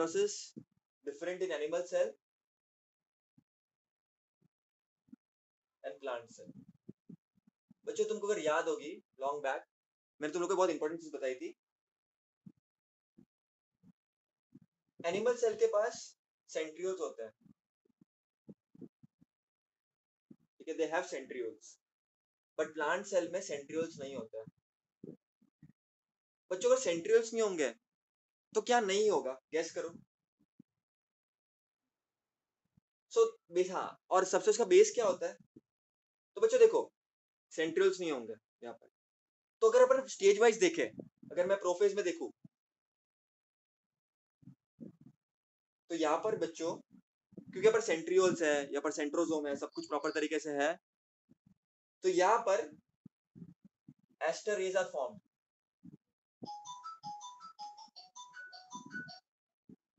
Mitosis different in animal cell and plant cell. बच्चों तुमको अगर याद होगी लॉन्ग बैक मैंने तुम लोग को बहुत इंपॉर्टेंट चीज बताई थी। एनिमल सेल के पास सेंट्रियोल्स होते हैं, ठीक है, they have centrioles, but plant cell में सेंट्रियोल्स नहीं होते हैं। बच्चों अगर सेंट्रियोल्स नहीं होंगे तो क्या नहीं होगा, गेस करो। सो हाँ, और सबसे उसका बेस क्या होता है? तो बच्चों देखो सेंट्रियोल्स नहीं होंगे यहाँ पर, तो अगर अपन स्टेज वाइज देखें, अगर मैं प्रोफेज में देखूं तो यहाँ पर बच्चों क्योंकि यहाँ पर सेंट्रियोल्स है, यहाँ पर सेंट्रोसोम है, सब कुछ प्रॉपर तरीके से है, तो यहाँ पर एस्टर रेज आर फॉर्म्ड,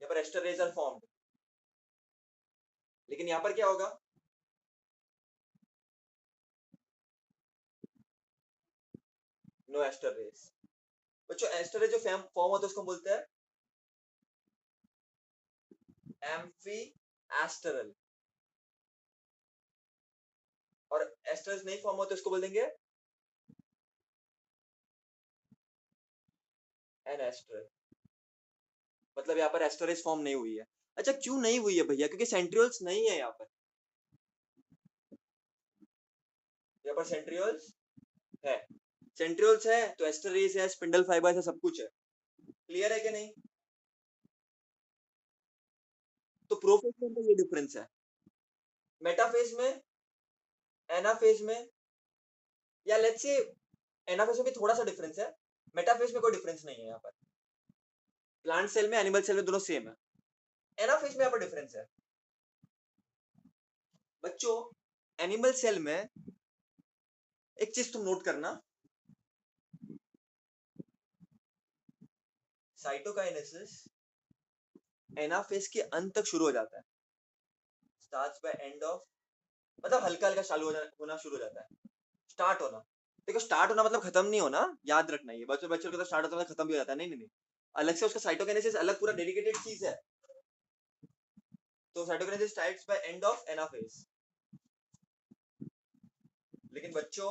यहाँ पर एस्टर रेज आर फॉर्म्ड, लेकिन यहाँ पर क्या होगा? No aster rays. बच्चों एस्टर रेज जो फॉर्म होता है उसको बोलते हैं एम्फी एस्टरल, और एस्टर्स नहीं फॉर्म होते उसको बोल देंगे एन एस्टर। मतलब यहाँ पर एस्टरेज फॉर्म नहीं हुई है। अच्छा क्यों नहीं हुई है भैया? क्योंकि सेंट्रियोल्स नहीं है यहाँ पर, यहाँ पर सेंट्रियोल्स है, सेंट्रियोल्स है तो एस्टरेज है, स्पिंडल फाइबर है, सब कुछ है। क्लियर है कि नहीं? तो प्रोफेज में तो ये डिफरेंस है, मेटाफेज में, एनाफेज में, या लेट्स से एनाफेज में भी थोड़ा सा डिफरेंस है, मेटाफेज में कोई डिफरेंस नहीं है यहाँ पर। प्लांट सेल में एनिमल सेल में दोनों सेम है, एनाफेज में यहाँ पर डिफरेंस है। बच्चों एनिमल सेल में एक चीज तुम नोट करना, साइटोकाइनेसिस एनाफेज के अंत तक शुरू हो जाता है, स्टार्ट्स बाय एंड ऑफ, मतलब हल्का हल्का चालू होना शुरू हो जाता है, स्टार्ट होना। देखो स्टार्ट होना मतलब खत्म नहीं होना, याद रखना, ये बच्चों बच्चों को तो स्टार्ट होता है खत्म भी हो जाता है, नहीं नहीं नहीं, अलग से उसका साइटोकाइनेसिस अलग पूरा डेडिकेटेड चीज है। तो cytokinesis starts by end of anaphase, लेकिन बच्चों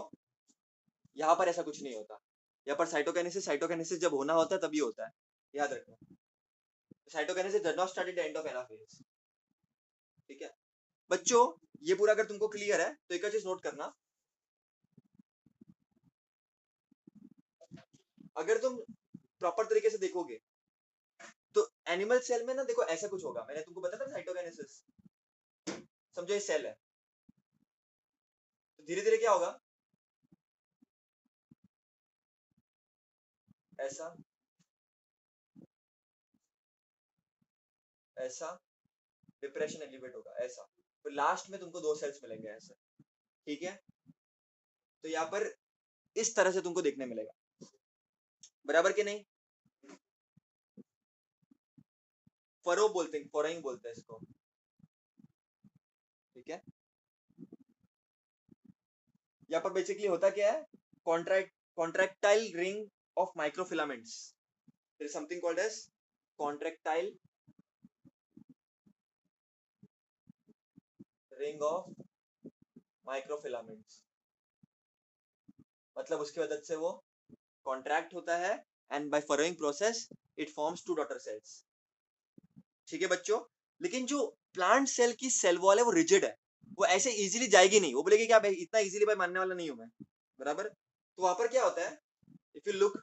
यहाँ पर ऐसा कुछ नहीं होता, यहाँ पर साइटोकाइनेसिस जब होना होता है तभी होता है, याद रखना। Cytokinesis does not start at the end of anaphase, ठीक है बच्चों? ये पूरा अगर तुमको क्लियर है तो एक चीज नोट करना, अगर तुम प्रॉपर तरीके से देखोगे तो एनिमल सेल में ना देखो ऐसा कुछ होगा, मैंने तुमको बताया था साइटोकाइनेसिस, समझो ये सेल है, तो धीरे धीरे क्या होगा, ऐसा ऐसा डिप्रेशन एलिवेट होगा ऐसा, फिर लास्ट में तुमको दो सेल्स मिलेंगे ऐसे, ठीक है? तो यहाँ पर इस तरह से तुमको देखने मिलेगा, बराबर कि नहीं? फरो बोलते हैं, फरोइंग बोलते हैं इसको, ठीक है? यहाँ पर बेसिकली होता क्या है, contractile ring of microfilaments, there is something called as contractile ring of microfilaments, मतलब उसकी मदद से वो कॉन्ट्रैक्ट होता है and by furrowing process it forms two daughter cells, ठीक है बच्चों? लेकिन जो प्लांट सेल की सेल वॉल है वो रिजिड है, वो ऐसे इजीली जाएगी नहीं, वो बोलेगी क्या भाई इतना इजीली भाई मानने वाला नहीं हूं मैं, बराबर? तो वहां पर क्या होता है, इफ यू लुक,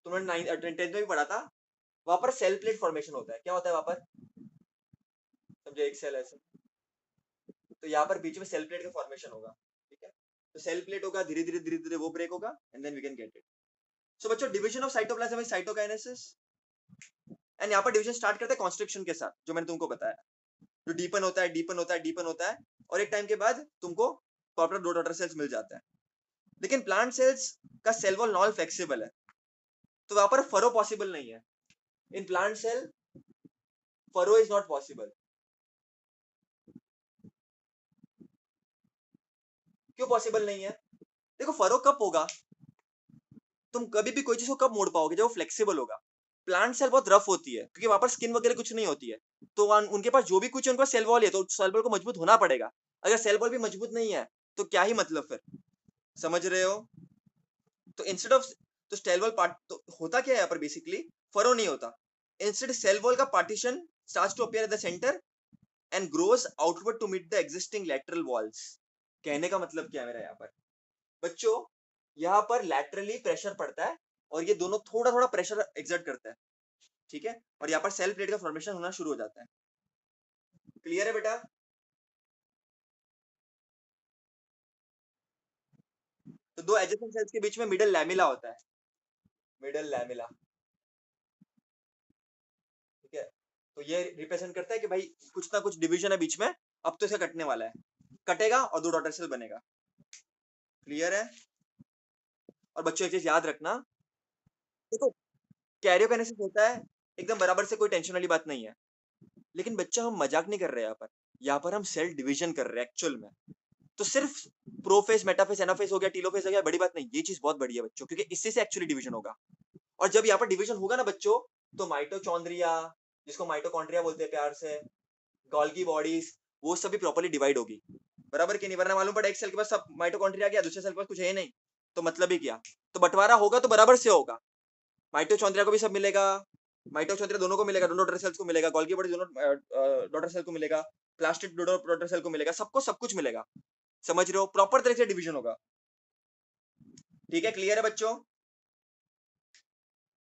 तुमने 10th में भी पढ़ा था, वहां पर सेल प्लेट फॉर्मेशन होता है, क्या होता है वहां पर, समझो एक सेल ऐसे, तो यहाँ पर बीच में सेल प्लेट का फॉर्मेशन होगा, ठीक है? तो सेल प्लेट होगा, धीरे धीरे वो ब्रेक होगा and then we can get it. So बच्चों division of cytoplasm is cytokinesis, and यहाँ पर डिवीजन स्टार्ट करते हैं कॉन्स्ट्रिक्शन के साथ, जो मैंने तुमको बताया, जो डीपन होता है डीपन होता है डीपन होता है, और एक टाइम के बाद तुमको प्रॉपर दो डॉटर सेल्स मिल जाते हैं। लेकिन प्लांट सेल्स का सेल वॉल नॉन फ्लेक्सिबल है, तो वहां पर फरो पॉसिबल नहीं है, in plant cell furrow is not possible. क्यों पॉसिबल नहीं है? देखो फरो कब होगा, तुम कभी भी कोई चीज को कब मोड़ पाओगे, जब वो फ्लेक्सिबल होगा। प्लांट सेल बहुत रफ होती है क्योंकि वहां पर स्किन वगैरह कुछ नहीं होती है, तो उनके पास जो भी कुछ है उनके पास सेल वॉल है, तो सेल वॉल को मजबूत होना पड़ेगा। अगर सेल वॉल भी मजबूत नहीं है तो क्या ही मतलब फिर, समझ रहे हो? तो इंस्टेड ऑफ, तो सेल वॉल पार्ट तो होता क्या है यहाँ पर बेसिकली, फरो नहीं होता, इंस्टेड सेल वॉल का partition starts to appear at the centre and grows outward to meet the existing lateral walls. कहने का मतलब क्या है मेरा यहाँ पर बच्चों, यहाँ पर लैटरली प्रेशर पड़ता है और ये दोनों थोड़ा थोड़ा प्रेशर एक्सर्ट करता है, ठीक है, और यहाँ पर सेल प्लेट का फॉर्मेशन होना शुरू हो जाता है। क्लियर है बेटा? तो दो एडजेसेंट सेल्स के बीच में मिडल लैमिला होता है, मिडल लैमिला, ठीक है। तो ये रिप्रेजेंट करता है कि भाई कुछ ना कुछ डिवीजन है बीच में, अब तो इसे कटने वाला है, कटेगा और दो डॉटर सेल बनेगा। क्लियर है? और बच्चों एक चीज याद रखना, देखो कैरियोकाइनेसिस होता है एकदम बराबर से, कोई टेंशन वाली बात नहीं है, लेकिन बच्चा हम मजाक नहीं कर रहे यहाँ पर हम सेल डिवीजन कर रहे हैं एक्चुअल में। तो सिर्फ प्रोफेस मेटाफेस एनाफेस हो गया टीलोफेस हो गया बड़ी बात नहीं, ये चीज बहुत बड़ी है बच्चों, क्योंकि इससे से एक्चुअली डिवीजन होगा। और जब यहाँ पर डिवीजन होगा ना बच्चों, तो माइटोचॉन्ड्रिया, जिसको माइटोकॉन्ड्रिया बोलते हैं प्यार से, गोल्गी बॉडीज, वो सभी प्रॉपर्ली डिवाइड होगी, बराबर की नहीं, वरना मालूम पड़ा एक सेल के पास सब माइटोकॉन्ड्रिया गया, दूसरे सेल के पास कुछ है नहीं, तो मतलब ही क्या। तो बंटवारा होगा तो बराबर से होगा, माइटोचॉन्ड्रिया को भी सब मिलेगा, माइटोचॉन्ड्रिया दोनों को मिलेगा, दोनों डॉटर सेल्स को मिलेगा, गोल्गी बॉडी दोनों डॉटर सेल को मिलेगा, प्लास्टिड डॉटर सेल को मिलेगा, सबको सब कुछ मिलेगा, समझ रहे हो? प्रॉपर तरह से डिवीजन होगा, ठीक है? क्लियर है बच्चों?